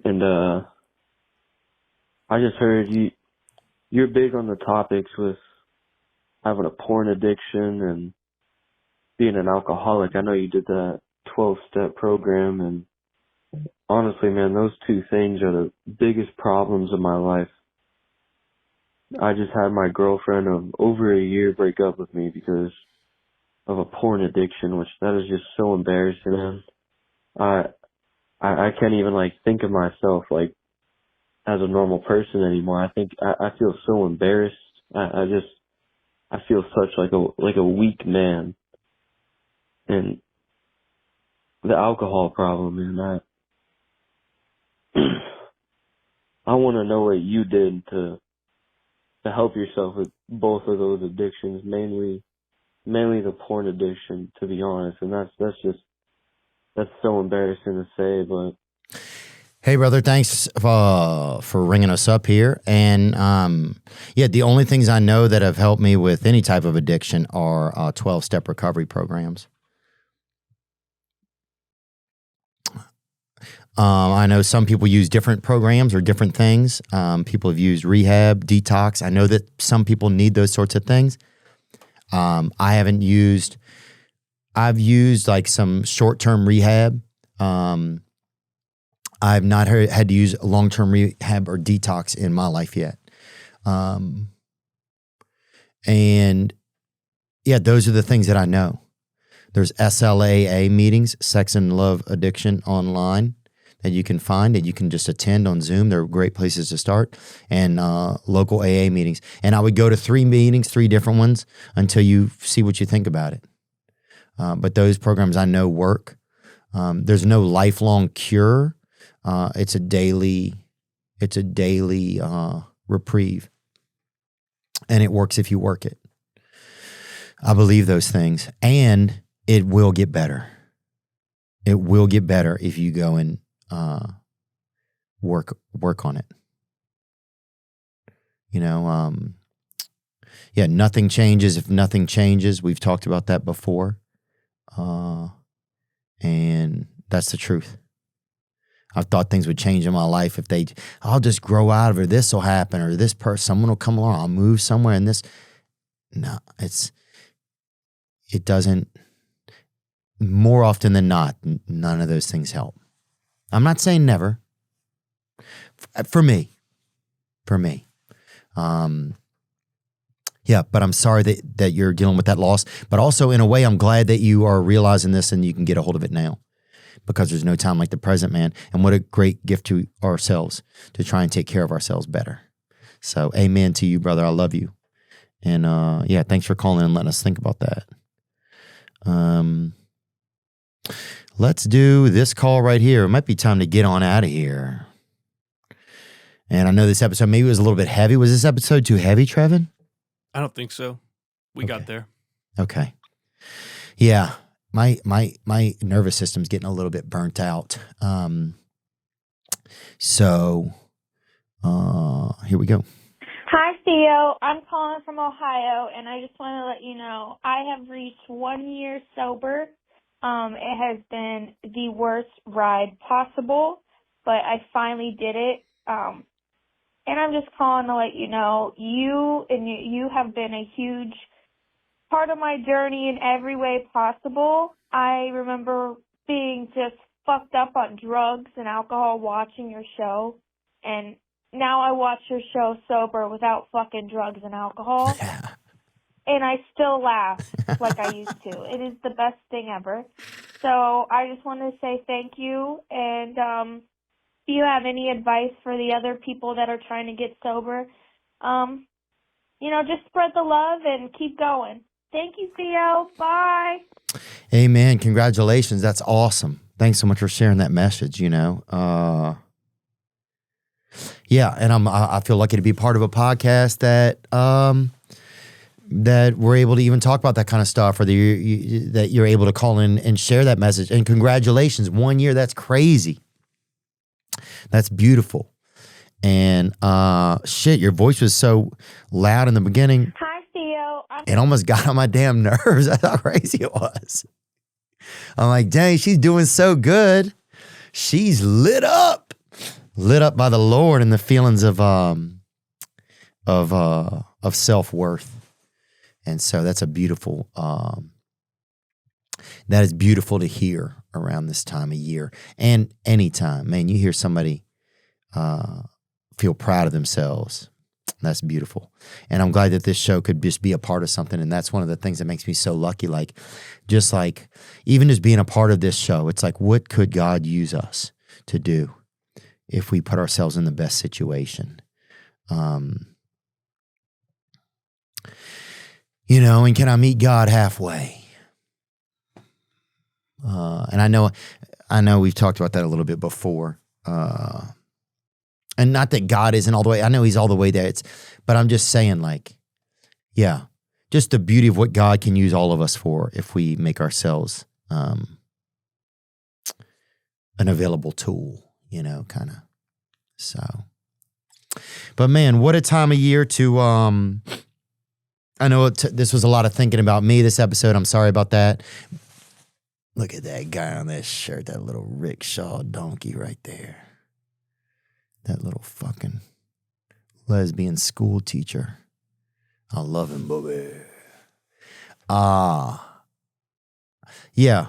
And I just heard you're big on the topics with having a porn addiction and being an alcoholic. I know you did that 12-step program, and honestly, man, those two things are the biggest problems of my life. I just had my girlfriend of over a year break up with me because of a porn addiction, which that is just so embarrassing, man. I can't even think of myself as a normal person anymore. I feel so embarrassed. I feel such like a weak man. And the alcohol problem, man, I want to know what you did to help yourself with both of those addictions, mainly the porn addiction, to be honest. And that's so embarrassing to say, but. Hey, brother, thanks for ringing us up here. And the only things I know that have helped me with any type of addiction are 12-step recovery programs. I know some people use different programs or different things. People have used rehab, detox. I know that some people need those sorts of things. I've used some short-term rehab. I've not had to use long-term rehab or detox in my life yet. Those are the things that I know. There's SLAA meetings, sex and love addiction online, that you can find, that you can just attend on Zoom. They're great places to start. And local AA meetings. And I would go to 3 meetings, 3 different ones, until you see what you think about it. But those programs I know work. There's no lifelong cure. It's a daily reprieve. And it works if you work it. I believe those things. And it will get better. It will get better if you go and work on it. Nothing changes if nothing changes. We've talked about that before. And that's the truth. I've thought things would change in my life if I'll just grow out of it. This will happen, or this person, someone will come along. I'll move somewhere, and this. No, it doesn't. More often than not, none of those things help. I'm not saying never. For me. Yeah, but I'm sorry that you're dealing with that loss. But also, in a way, I'm glad that you are realizing this and you can get a hold of it now, because there's no time like the present, man. And what a great gift to ourselves to try and take care of ourselves better. So, amen to you, brother. I love you. And yeah, thanks for calling and letting us think about that. Let's do this call right here. It might be time to get on out of here. And I know this episode maybe was a little bit heavy. Was this episode too heavy, Trevin? I don't think so. We got there. Okay. Yeah. My nervous system's getting a little bit burnt out. So here we go. Hi, Theo. I'm calling from Ohio, and I just want to let you know I have reached 1 year sober. It has been the worst ride possible, but I finally did it. And I'm just calling to let you know you have been a huge part of my journey in every way possible. I remember being just fucked up on drugs and alcohol watching your show, and now I watch your show sober without fucking drugs and alcohol. Yeah. And I still laugh like I used to. It is the best thing ever. So I just want to say thank you. And do you have any advice for the other people that are trying to get sober? Just spread the love and keep going. Thank you, Theo. Bye. Amen. Congratulations. That's awesome. Thanks so much for sharing that message, Yeah, and I feel lucky to be part of a podcast that we're able to even talk about that kind of stuff, or that you're able to call in and share that message. And congratulations, 1 year. That's crazy. That's beautiful. And shit, your voice was so loud in the beginning. Hi, Theo. It almost got on my damn nerves. That's how crazy it was. I'm like, dang, she's doing so good. She's lit up by the Lord and the feelings of self-worth. And so that's a beautiful, that is beautiful to hear around this time of year, and anytime, man, you hear somebody feel proud of themselves. That's beautiful. And I'm glad that this show could just be a part of something. And that's one of the things that makes me so lucky. Even just being a part of this show, it's like, what could God use us to do if we put ourselves in the best situation? And can I meet God halfway? And I know we've talked about that a little bit before. And not that God isn't all the way. I know he's all the way there. But I'm just saying, just the beauty of what God can use all of us for if we make ourselves an available tool, kind of. So, but man, what a time of year to, I know this was a lot of thinking about me this episode. I'm sorry about that. Look at that guy on that shirt, that little rickshaw donkey right there. That little fucking lesbian school teacher. I love him, Bobby. Yeah.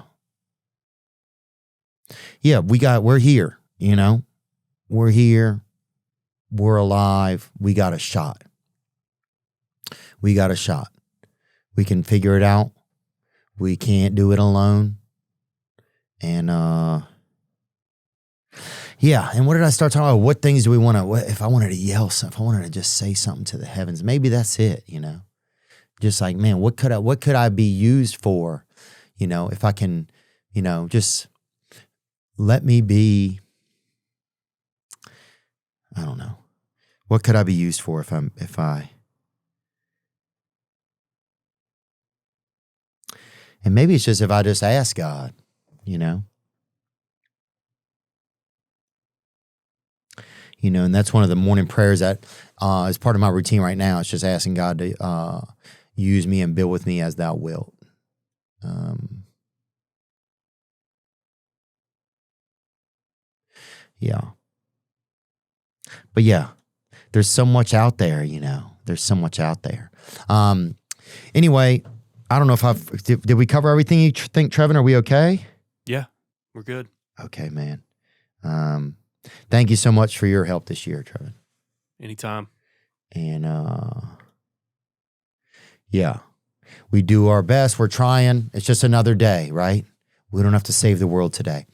Yeah, we're here, We're here. We're alive. We got a shot. We can figure it out. We can't do it alone. And yeah, and what did I start talking about? What things do we want to, if I wanted to yell something, if I wanted to just say something to the heavens, maybe that's it, Just like, man, what could I be used for? If I can, just let me be, I don't know. What could I be used for if I and maybe it's just if I just ask God, and that's one of the morning prayers that is part of my routine right now. It's just asking God to use me and build with me as thou wilt. Yeah. But yeah, there's so much out there, you know. There's so much out there. Anyway, I don't know if did we cover everything you think, Trevin? Are we okay? Yeah, we're good. Okay, man. Thank you so much for your help this year, Trevin. Anytime. And yeah, we do our best. We're trying. It's just another day, right? We don't have to save the world today.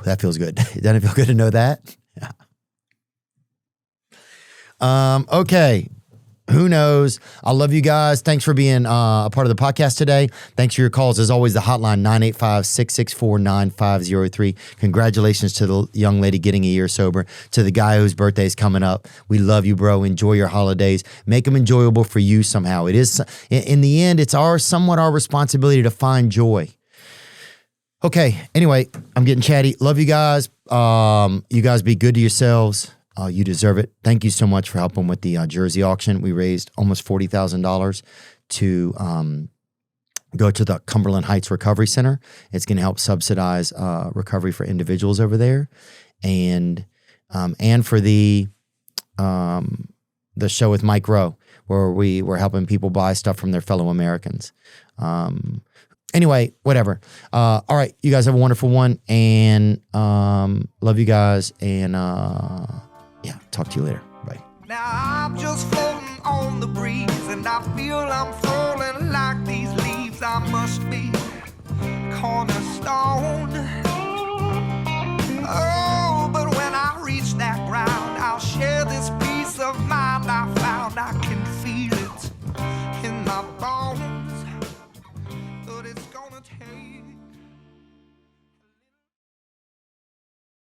That feels good. Doesn't it feel good to know that? Yeah. Okay. Who knows? I love you guys. Thanks for being a part of the podcast today. Thanks for your calls. As always, the hotline, 985-664-9503. Congratulations to the young lady getting a year sober. To the guy whose birthday is coming up. We love you, bro. Enjoy your holidays. Make them enjoyable for you somehow. It is, in the end, it's somewhat our responsibility to find joy. Okay. Anyway, I'm getting chatty. Love you guys. You guys be good to yourselves. You deserve it. Thank you so much for helping with the Jersey auction. We raised almost $40,000 to go to the Cumberland Heights Recovery Center. It's going to help subsidize recovery for individuals over there, and for the show with Mike Rowe, where we were helping people buy stuff from their fellow Americans. Anyway, whatever. All right, you guys have a wonderful one, and love you guys, and yeah, talk to you later. Bye. Now I'm just floating on the breeze, and I feel I'm falling like these leaves. I must be cornerstone. Oh, but when I reach that ground, I'll share this peace of mind I found. I can feel it in my bones, but it's gonna take